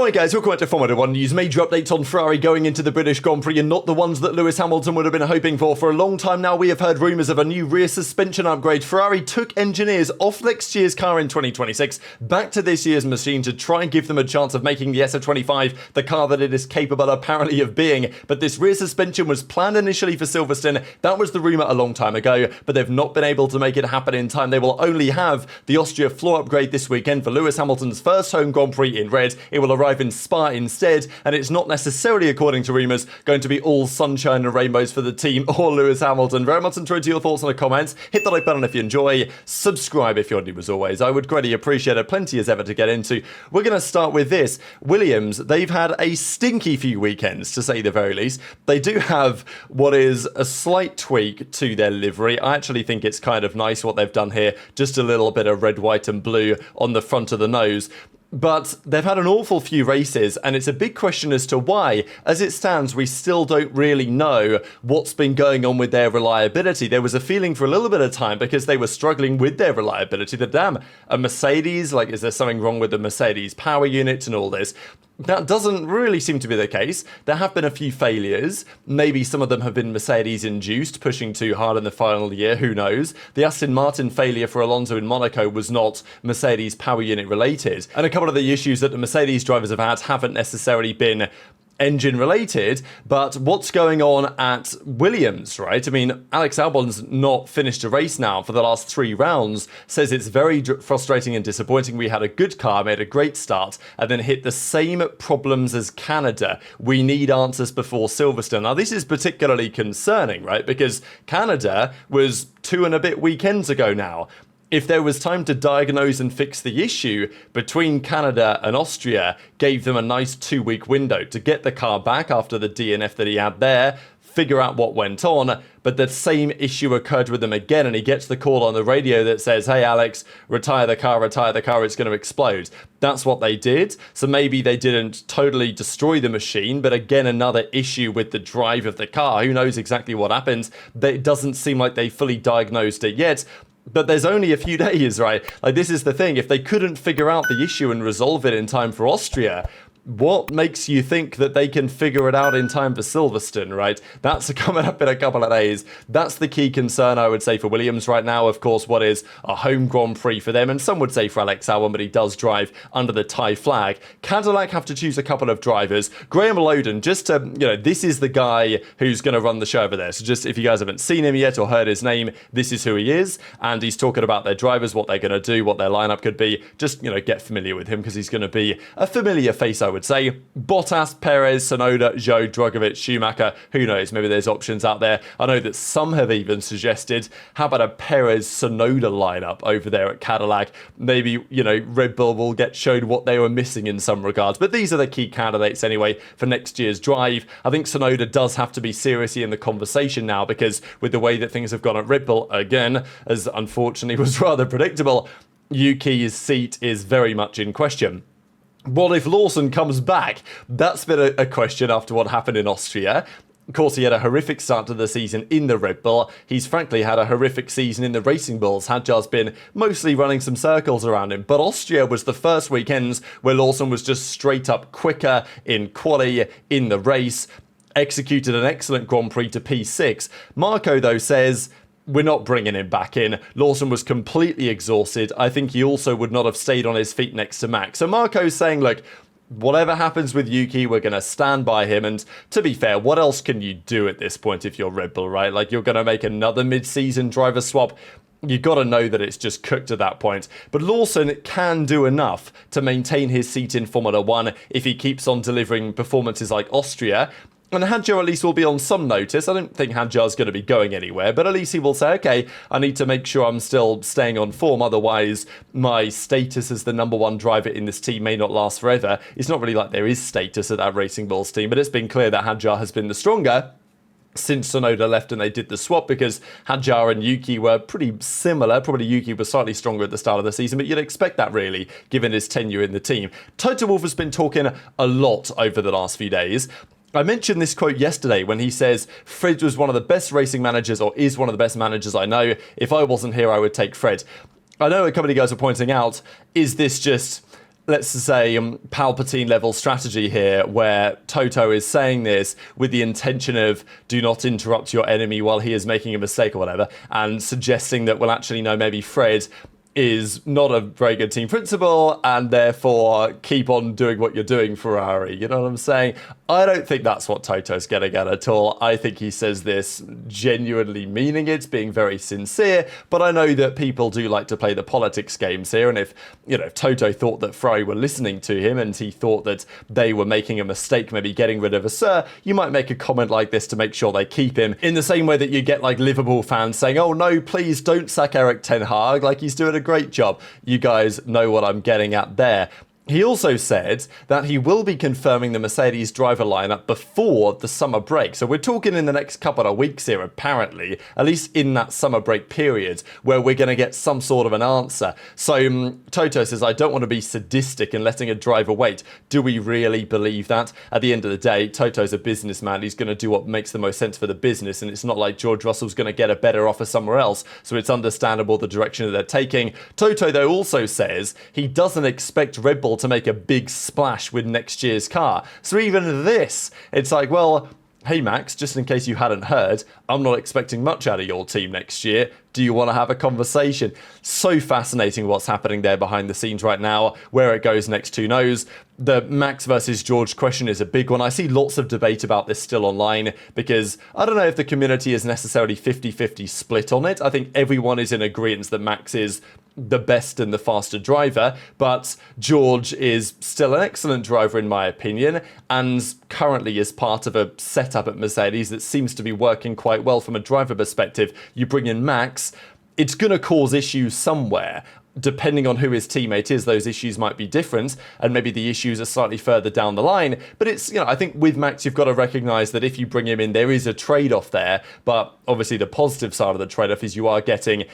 Morning guys, welcome back to Formula 1 News. Major updates on Ferrari going into the British Grand Prix and not the ones that Lewis Hamilton would have been hoping for. For a long time now, we have heard rumours of a new rear suspension upgrade. Ferrari took engineers off next year's car in 2026 back to this year's machine to try and give them a chance of making the SF25 the car that it is capable apparently of being. But this rear suspension was planned initially for Silverstone. That was the rumour a long time ago, but they've not been able to make it happen in time. They will only have the Austria floor upgrade this weekend for Lewis Hamilton's first home Grand Prix in red. It will arrive in Spa instead, and it's not necessarily, according to rumours, going to be all sunshine and rainbows for the team or Lewis Hamilton. Very much enjoyed your thoughts in the comments. Hit the like button if you enjoy. Subscribe if you're new as always. I would greatly appreciate it. Plenty as ever to get into. We're going to start with this. Williams, they've had a stinky few weekends, to say the very least. They do have what is a slight tweak to their livery. I actually think it's kind of nice what they've done here. Just a little bit of red, white and blue on the front of the nose. But they've had an awful few races, and it's a big question as to why. As it stands, we still don't really know what's been going on with their reliability. There was a feeling for a little bit of time because they were struggling with their reliability. That damn, a Mercedes, like, is there something wrong with the Mercedes power unit and all this? That doesn't really seem to be the case. There have been a few failures. Maybe some of them have been Mercedes-induced, pushing too hard in the final year, who knows. The Aston Martin failure for Alonso in Monaco was not Mercedes power unit related. And a couple of the issues that the Mercedes drivers have had haven't necessarily been engine related, but what's going on at Williams, right? I mean, Alex Albon's not finished a race now for the last 3 rounds, says it's very frustrating and disappointing. We had a good car, made a great start, and then hit the same problems as Canada. We need answers before Silverstone. Now, this is particularly concerning, right? Because Canada was 2 and a bit weekends ago now. If there was time to diagnose and fix the issue between Canada and Austria, gave them a nice 2-week window to get the car back after the DNF that he had there, figure out what went on, but the same issue occurred with them again, and he gets the call on the radio that says, hey Alex, retire the car, it's going to explode. That's what they did, so maybe they didn't totally destroy the machine, but again, another issue with the drive of the car. Who knows exactly what happened? It doesn't seem like they fully diagnosed it yet. But there's only a few days, right? Like, this is the thing. If they couldn't figure out the issue and resolve it in time for Austria, what makes you think that they can figure it out in time for Silverstone, right? That's coming up in a couple of days. That's the key concern, I would say, for Williams right now. Of course, what is a home Grand Prix for them, and some would say for Alex Albon, but he does drive under the Thai flag. Cadillac have to choose a couple of drivers. Graham Loden, just to, this is the guy who's going to run the show over there. So just, if you guys haven't seen him yet or heard his name, this is who he is. And he's talking about their drivers, what they're going to do, what their lineup could be. Just, get familiar with him because he's going to be a familiar face, I would say. Bottas, Perez, Tsunoda, Zhou, Drugovich, Schumacher. Who knows? Maybe there's options out there. I know that some have even suggested, how about a Perez-Tsunoda lineup over there at Cadillac? Maybe, Red Bull will get showed what they were missing in some regards. But these are the key candidates anyway for next year's drive. I think Tsunoda does have to be seriously in the conversation now, because with the way that things have gone at Red Bull, again, as unfortunately was rather predictable, Yuki's seat is very much in question. What if Lawson comes back? That's been a question after what happened in Austria. Of course, he had a horrific start to the season in the Red Bull. He's frankly had a horrific season in the Racing Bulls. Hadjar's been mostly running some circles around him. But Austria was the first weekends where Lawson was just straight up quicker in quali, in the race. Executed an excellent Grand Prix to P6. Marco, though, says, we're not bringing him back in. Lawson was completely exhausted. I think he also would not have stayed on his feet next to Max. So Marco's saying, look, whatever happens with Yuki, we're going to stand by him. And to be fair, what else can you do at this point if you're Red Bull, right? Like, you're going to make another mid-season driver swap. You got to know that it's just cooked at that point. But Lawson can do enough to maintain his seat in Formula 1 if he keeps on delivering performances like Austria. And Hadjar at least will be on some notice. I don't think Hadjar's going to be going anywhere, but at least he will say, okay, I need to make sure I'm still staying on form, otherwise my status as the number 1 driver in this team may not last forever. It's not really like there is status at that Racing Bulls team, but it's been clear that Hadjar has been the stronger since Tsunoda left and they did the swap, because Hadjar and Yuki were pretty similar. Probably Yuki was slightly stronger at the start of the season, but you'd expect that really, given his tenure in the team. Toto Wolff has been talking a lot over the last few days. I mentioned this quote yesterday when he says, Fred was one of the best racing managers, or is one of the best managers I know. If I wasn't here, I would take Fred. I know a couple of guys are pointing out, is this just let's say, Palpatine level strategy here, where Toto is saying this with the intention of do not interrupt your enemy while he is making a mistake or whatever, and suggesting that, well, actually, no, maybe Fred is not a very good team principal, and therefore keep on doing what you're doing, Ferrari. You know what I'm saying? I don't think that's what Toto's getting at all. I think he says this genuinely meaning it, being very sincere, but I know that people do like to play the politics games here, and if Toto thought that Ferrari were listening to him and he thought that they were making a mistake, maybe getting rid of a Sir, you might make a comment like this to make sure they keep him, in the same way that you get like Liverpool fans saying, oh no, please don't sack Eric Ten Hag, like he's doing a great job. You guys know what I'm getting at there. He also said that he will be confirming the Mercedes driver lineup before the summer break. So we're talking in the next couple of weeks here, apparently, at least in that summer break period, where we're going to get some sort of an answer. So Toto says, I don't want to be sadistic in letting a driver wait. Do we really believe that? At the end of the day, Toto's a businessman. He's going to do what makes the most sense for the business. And it's not like George Russell's going to get a better offer somewhere else. So it's understandable the direction that they're taking. Toto, though, also says he doesn't expect Red Bull to make a big splash with next year's car. So even this, it's like, well, hey Max, just in case you hadn't heard, I'm not expecting much out of your team next year. Do you want to have a conversation? So fascinating what's happening there behind the scenes right now. Where it goes next, who knows? The Max versus George question is a big one. I see lots of debate about this still online because I don't know if the community is necessarily 50-50 split on it. I think everyone is in agreement that Max is the best and the faster driver, but George is still an excellent driver in my opinion, and currently is part of a setup at Mercedes that seems to be working quite well from a driver perspective. You bring in Max, it's going to cause issues somewhere. Depending on who his teammate is, those issues might be different, and maybe the issues are slightly further down the line. But it's, I think with Max, you've got to recognise that if you bring him in, there is a trade-off there. But obviously the positive side of the trade-off is you are getting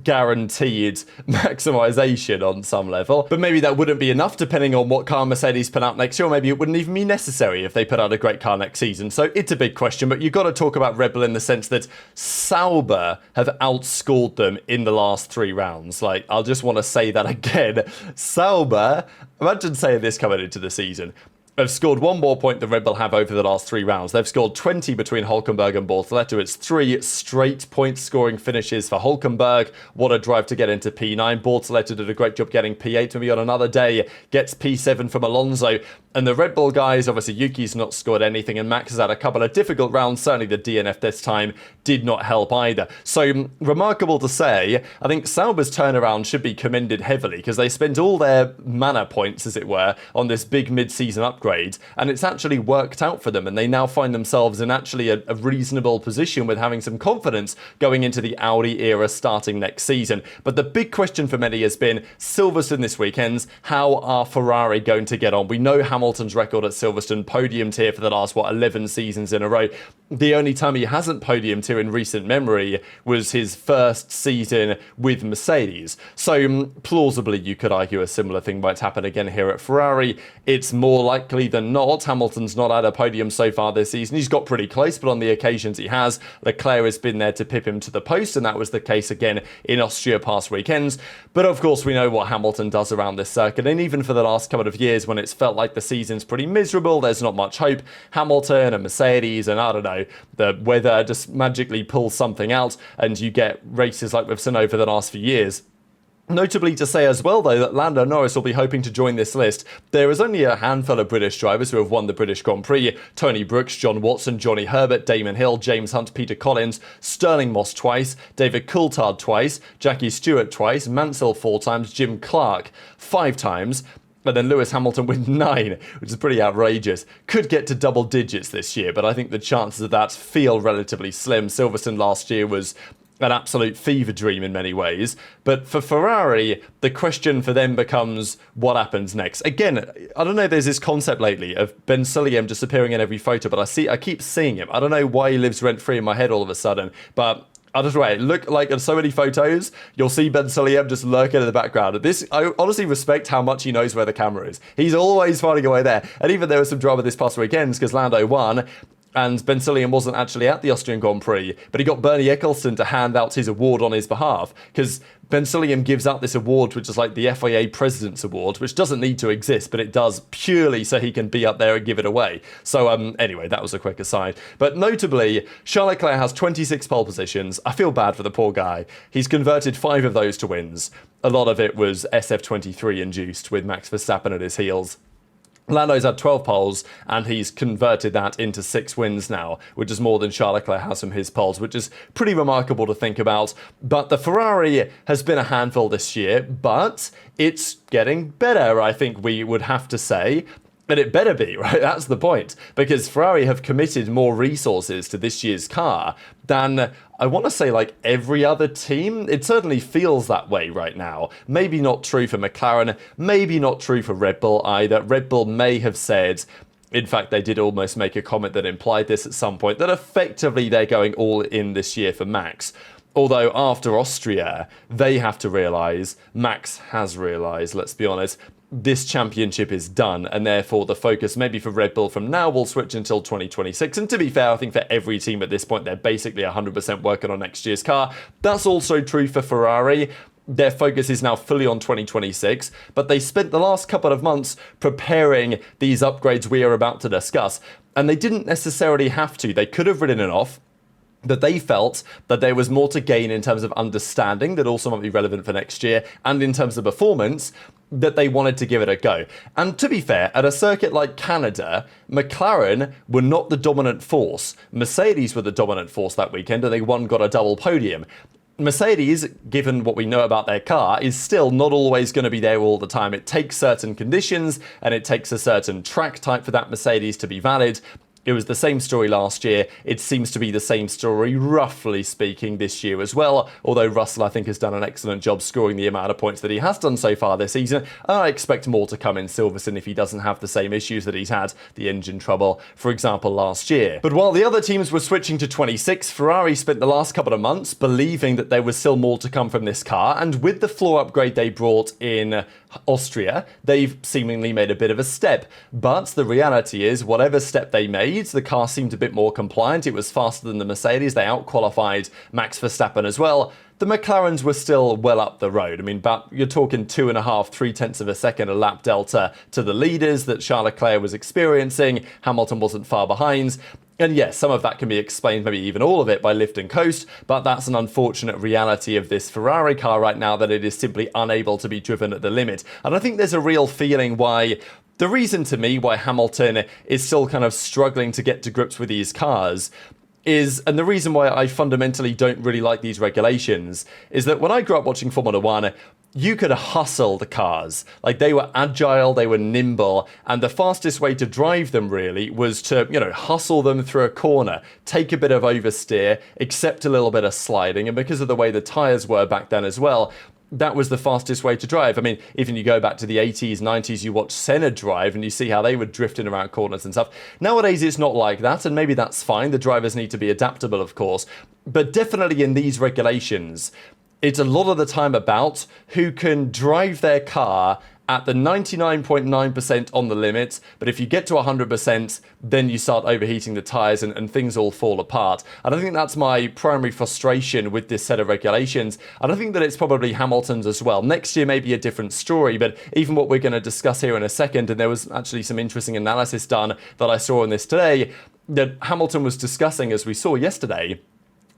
guaranteed maximisation on some level. But maybe that wouldn't be enough depending on what car Mercedes put out next year, or maybe it wouldn't even be necessary if they put out a great car next season. So it's a big question, but you've got to talk about Red Bull in the sense that Sauber have outscored them in the last 3 rounds. Like, I'll just want to say that again. Sauber, imagine saying this coming into the season, have scored 1 more point than Red Bull have over the last 3 rounds. They've scored 20 between Hülkenberg and Bortoleto. It's 3 straight point-scoring finishes for Hülkenberg. What a drive to get into P9. Bortoleto did a great job getting P8. Maybe on another day, gets P7 from Alonso. And the Red Bull guys, obviously Yuki's not scored anything, and Max has had a couple of difficult rounds. Certainly the DNF this time did not help either. So remarkable to say, I think Sauber's turnaround should be commended heavily because they spent all their mana points, as it were, on this big mid-season upgrade, and it's actually worked out for them, and they now find themselves in actually a reasonable position with having some confidence going into the Audi era starting next season. But the big question for many has been Silverstone this weekend. How are Ferrari going to get on? We know Hamilton's record at Silverstone, podiumed here for the last, 11 seasons in a row. The only time he hasn't podiumed here in recent memory was his first season with Mercedes. So plausibly, you could argue a similar thing might happen again here at Ferrari. It's more likely than not. Hamilton's not had a podium so far this season. He's got pretty close, but on the occasions he has, Leclerc has been there to pip him to the post, and that was the case again in Austria past weekends. But of course, we know what Hamilton does around this circuit, and even for the last couple of years when it's felt like the season's pretty miserable, there's not much hope, Hamilton and Mercedes and I don't know, the weather just magically pulls something out, and you get races like we've seen over the last few years. Notably to say as well, though, that Lando Norris will be hoping to join this list. There is only a handful of British drivers who have won the British Grand Prix. Tony Brooks, John Watson, Johnny Herbert, Damon Hill, James Hunt, Peter Collins, Sterling Moss twice, David Coulthard twice, Jackie Stewart twice, Mansell 4 times, Jim Clark 5 times, and then Lewis Hamilton with 9, which is pretty outrageous. Could get to double digits this year, but I think the chances of that feel relatively slim. Silverstone last year was an absolute fever dream in many ways. But for Ferrari, the question for them becomes what happens next. Again, I don't know, there's this concept lately of Ben Sulayem just appearing in every photo, but I keep seeing him. I don't know why he lives rent-free in my head all of a sudden, but I don't know, look like in so many photos, you'll see Ben Sulayem just lurking in the background. I honestly respect how much he knows where the camera is. He's always finding a way there. And even there was some drama this past weekend because Lando won. and Ben Sulayem wasn't actually at the Austrian Grand Prix, but he got Bernie Ecclestone to hand out his award on his behalf, because Ben Sulayem gives out this award, which is like the FIA President's Award, which doesn't need to exist, but it does purely so he can be up there and give it away. So anyway, that was a quick aside. But notably, Charles Leclerc has 26 pole positions. I feel bad for the poor guy. He's converted 5 of those to wins. A lot of it was SF23 induced with Max Verstappen at his heels. Lando's had 12 poles, and he's converted that into 6 wins now, which is more than Charles Leclerc has from his poles, which is pretty remarkable to think about. But the Ferrari has been a handful this year, but it's getting better, I think we would have to say. And it better be, right? That's the point. Because Ferrari have committed more resources to this year's car than, I want to say, like every other team. It certainly feels that way right now. Maybe not true for McLaren, maybe not true for Red Bull either. Red Bull may have said, in fact, they did almost make a comment that implied this at some point, that effectively they're going all in this year for Max. Although after Austria, they have to realise, Max has realised, let's be honest, this championship is done, and therefore the focus maybe for Red Bull from now will switch until 2026. And to be fair, I think for every team at this point, they're basically 100% working on next year's car. That's also true for Ferrari. Their focus is now fully on 2026, but they spent the last couple of months preparing these upgrades we are about to discuss, and they didn't necessarily have to. They could have written it off, that they felt that there was more to gain in terms of understanding that also might be relevant for next year, and in terms of performance, that they wanted to give it a go. And to be fair, at a circuit like Canada, McLaren were not the dominant force. Mercedes were the dominant force that weekend, and they got a double podium. Mercedes, given what we know about their car, is still not always going to be there all the time. It takes certain conditions, and it takes a certain track type for that Mercedes to be valid. It was the same story last year. It seems to be the same story, roughly speaking, this year as well. Although Russell, I think, has done an excellent job scoring the amount of points that he has done so far this season. And I expect more to come in Silverstone if he doesn't have the same issues that he's had, the engine trouble, for example, last year. But while the other teams were switching to 26, Ferrari spent the last couple of months believing that there was still more to come from this car. And with the floor upgrade they brought in Austria, they've seemingly made a bit of a step. But the reality is, whatever step they made, the car seemed a bit more compliant. It was faster than the Mercedes. They outqualified Max Verstappen as well. The McLarens were still well up the road. I mean, you're talking 2.5, 3/10 of a second a lap delta to the leaders that Charles Leclerc was experiencing. Hamilton wasn't far behind. And yes, some of that can be explained, maybe even all of it, by lift and coast, but that's an unfortunate reality of this Ferrari car right now, that it is simply unable to be driven at the limit. And I think there's a real feeling why, the reason to me why Hamilton is still kind of struggling to get to grips with these cars is, and the reason why I fundamentally don't really like these regulations, is that when I grew up watching Formula One, you could hustle the cars. Like, they were agile, they were nimble, and the fastest way to drive them really was to, hustle them through a corner, take a bit of oversteer, accept a little bit of sliding, and because of the way the tyres were back then as well, that was the fastest way to drive. I mean, even you go back to the 80s, 90s, you watch Senna drive and you see how they were drifting around corners and stuff. Nowadays, it's not like that, and maybe that's fine. The drivers need to be adaptable, of course. But definitely in these regulations, it's a lot of the time about who can drive their car at the 99.9% on the limit, but if you get to 100%, then you start overheating the tyres and things all fall apart. And I think that's my primary frustration with this set of regulations, and I think that it's probably Hamilton's as well. Next year may be a different story, but even what we're going to discuss here in a second, and there was actually some interesting analysis done that I saw on this today, that Hamilton was discussing, as we saw yesterday,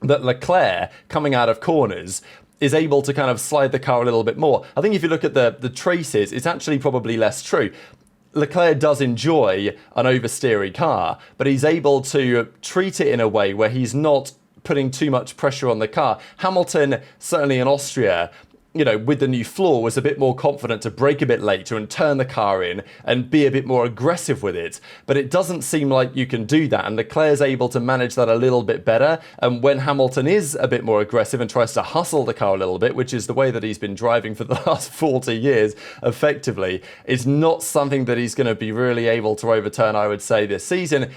that Leclerc, coming out of corners, is able to kind of slide the car a little bit more. I think if you look at the traces, it's actually probably less true. Leclerc does enjoy an oversteery car, but he's able to treat it in a way where he's not putting too much pressure on the car. Hamilton, certainly in Austria, with the new floor, was a bit more confident to brake a bit later and turn the car in and be a bit more aggressive with it. But it doesn't seem like you can do that, and Leclerc's able to manage that a little bit better. And when Hamilton is a bit more aggressive and tries to hustle the car a little bit, which is the way that he's been driving for the last 40 years, effectively, it's not something that he's going to be really able to overturn, I would say, this season.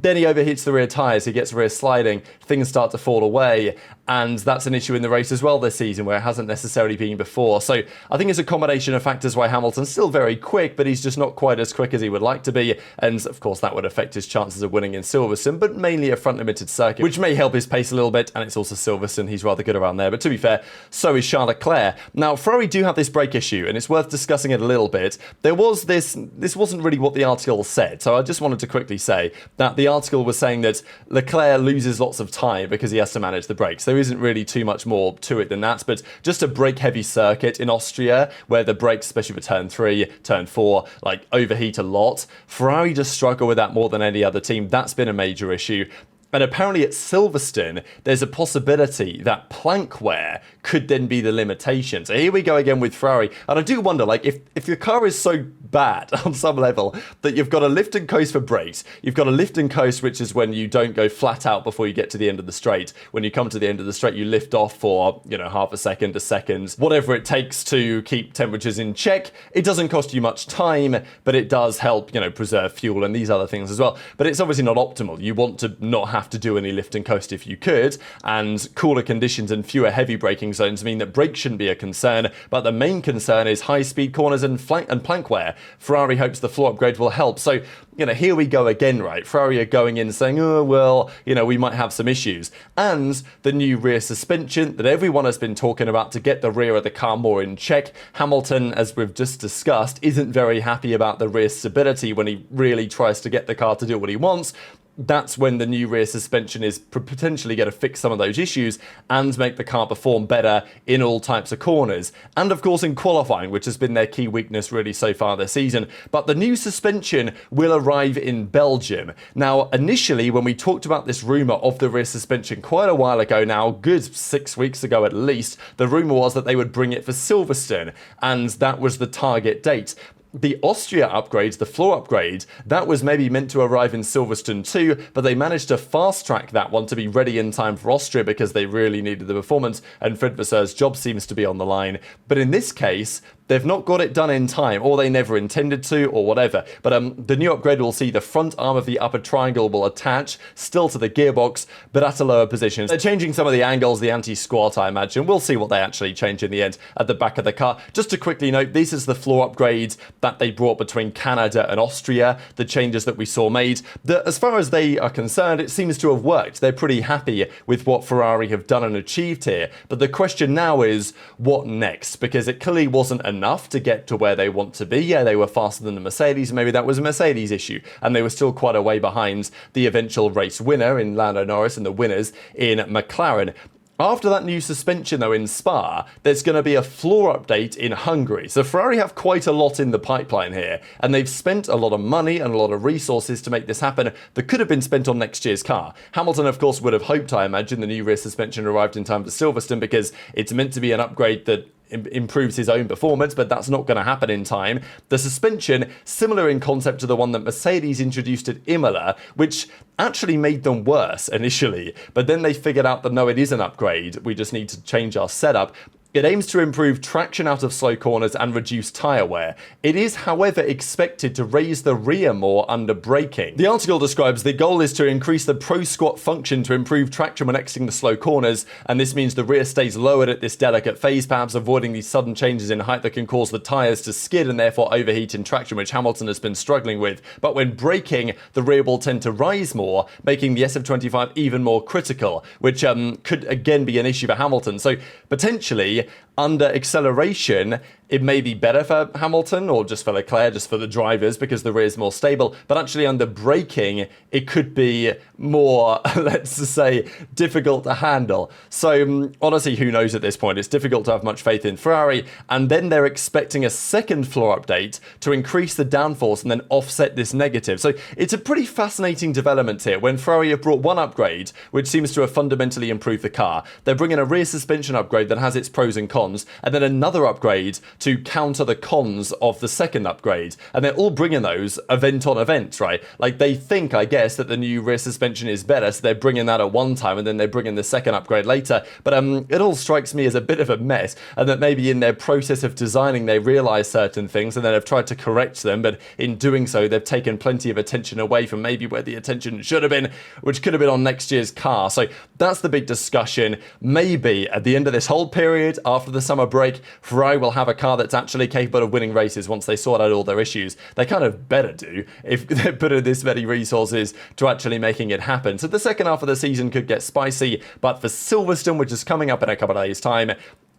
Then he overheats the rear tyres, he gets rear sliding, things start to fall away, and that's an issue in the race as well this season, where it hasn't necessarily been before. So I think it's a combination of factors why Hamilton's still very quick, but he's just not quite as quick as he would like to be, and of course that would affect his chances of winning in Silverstone, but mainly a front-limited circuit, which may help his pace a little bit, and it's also Silverstone, he's rather good around there. But to be fair, so is Charles Leclerc. Now, Ferrari do have this brake issue, and it's worth discussing it a little bit. There was this wasn't really what the article said, so I just wanted to quickly say that the article was saying that Leclerc loses lots of time because he has to manage the brakes. There isn't really too much more to it than that, but just a brake-heavy circuit in Austria, where the brakes, especially for turn 3, turn 4, like overheat a lot, Ferrari just struggle with that more than any other team. That's been a major issue. And apparently at Silverstone, there's a possibility that plank wear could then be the limitation. So here we go again with Ferrari. And I do wonder, like, if your car is so bad on some level that you've got a lift and coast for brakes, you've got a lift and coast, which is when you don't go flat out before you get to the end of the straight. When you come to the end of the straight, you lift off for, half a second, a second, whatever it takes to keep temperatures in check. It doesn't cost you much time, but it does help, preserve fuel and these other things as well. But it's obviously not optimal. You want to not have to do any lift and coast if you could, and cooler conditions and fewer heavy braking zones mean that brakes shouldn't be a concern, but the main concern is high-speed corners and plank wear. Ferrari hopes the floor upgrade will help. So, here we go again, right? Ferrari are going in saying, oh, well, we might have some issues. And the new rear suspension that everyone has been talking about to get the rear of the car more in check. Hamilton, as we've just discussed, isn't very happy about the rear stability when he really tries to get the car to do what he wants. That's when the new rear suspension is potentially going to fix some of those issues and make the car perform better in all types of corners. And of course in qualifying, which has been their key weakness really so far this season. But the new suspension will arrive in Belgium. Now, initially, when we talked about this rumour of the rear suspension quite a while ago now, good 6 weeks ago at least, the rumour was that they would bring it for Silverstone, and that was the target date. The Austria upgrades, the floor upgrade, that was maybe meant to arrive in Silverstone too, but they managed to fast-track that one to be ready in time for Austria because they really needed the performance, and Fred Vasseur's job seems to be on the line. But in this case, they've not got it done in time, or they never intended to, or whatever. But the new upgrade will see the front arm of the upper triangle will attach, still to the gearbox, but at a lower position. They're changing some of the angles, the anti-squat, I imagine. We'll see what they actually change in the end at the back of the car. Just to quickly note, this is the floor upgrade that they brought between Canada and Austria, the changes that we saw made. As far as they are concerned, it seems to have worked. They're pretty happy with what Ferrari have done and achieved here. But the question now is, what next? Because it clearly wasn't enough to get to where they want to be. Yeah, they were faster than the Mercedes. Maybe that was a Mercedes issue. And they were still quite a way behind the eventual race winner in Lando Norris and the winners in McLaren. After that new suspension, though, in Spa, there's going to be a floor update in Hungary. So Ferrari have quite a lot in the pipeline here, and they've spent a lot of money and a lot of resources to make this happen that could have been spent on next year's car. Hamilton, of course, would have hoped, I imagine, the new rear suspension arrived in time for Silverstone because it's meant to be an upgrade that improves his own performance, but that's not going to happen in time. The suspension, similar in concept to the one that Mercedes introduced at Imola, which actually made them worse initially, but then they figured out that no, it is an upgrade, we just need to change our setup. It aims to improve traction out of slow corners and reduce tyre wear. It is, however, expected to raise the rear more under braking. The article describes the goal is to increase the pro squat function to improve traction when exiting the slow corners, and this means the rear stays lowered at this delicate phase, perhaps avoiding these sudden changes in height that can cause the tyres to skid and therefore overheat in traction, which Hamilton has been struggling with. But when braking, the rear will tend to rise more, making the SF25 even more critical, which could again be an issue for Hamilton. So potentially, under acceleration, it may be better for Hamilton or just for Leclerc, just for the drivers, because the rear is more stable. But actually under braking, it could be more, let's just say, difficult to handle. So honestly, who knows at this point? It's difficult to have much faith in Ferrari. And then they're expecting a second floor update to increase the downforce and then offset this negative. So it's a pretty fascinating development here when Ferrari have brought one upgrade, which seems to have fundamentally improved the car. They're bringing a rear suspension upgrade that has its pros and cons, and then another upgrade to counter the cons of the second upgrade. And they're all bringing those event on event, right? Like, they think, I guess, that the new rear suspension is better, so they're bringing that at one time and then they're bringing the second upgrade later. But it all strikes me as a bit of a mess, and that maybe in their process of designing they realise certain things and then have tried to correct them, but in doing so they've taken plenty of attention away from maybe where the attention should have been, which could have been on next year's car. So that's the big discussion. Maybe at the end of this whole period, after the summer break, Ferrari will have a car that's actually capable of winning races once they sort out all their issues. They kind of better do if they're putting this many resources to actually making it happen. So the second half of the season could get spicy, but for Silverstone, which is coming up in a couple of days' time,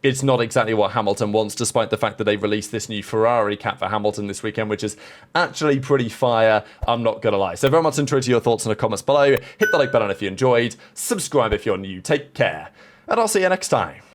it's not exactly what Hamilton wants, despite the fact that they released this new Ferrari cap for Hamilton this weekend, which is actually pretty fire, I'm not going to lie. So very much interested to your thoughts in the comments below. Hit the like button if you enjoyed, subscribe if you're new, take care, and I'll see you next time.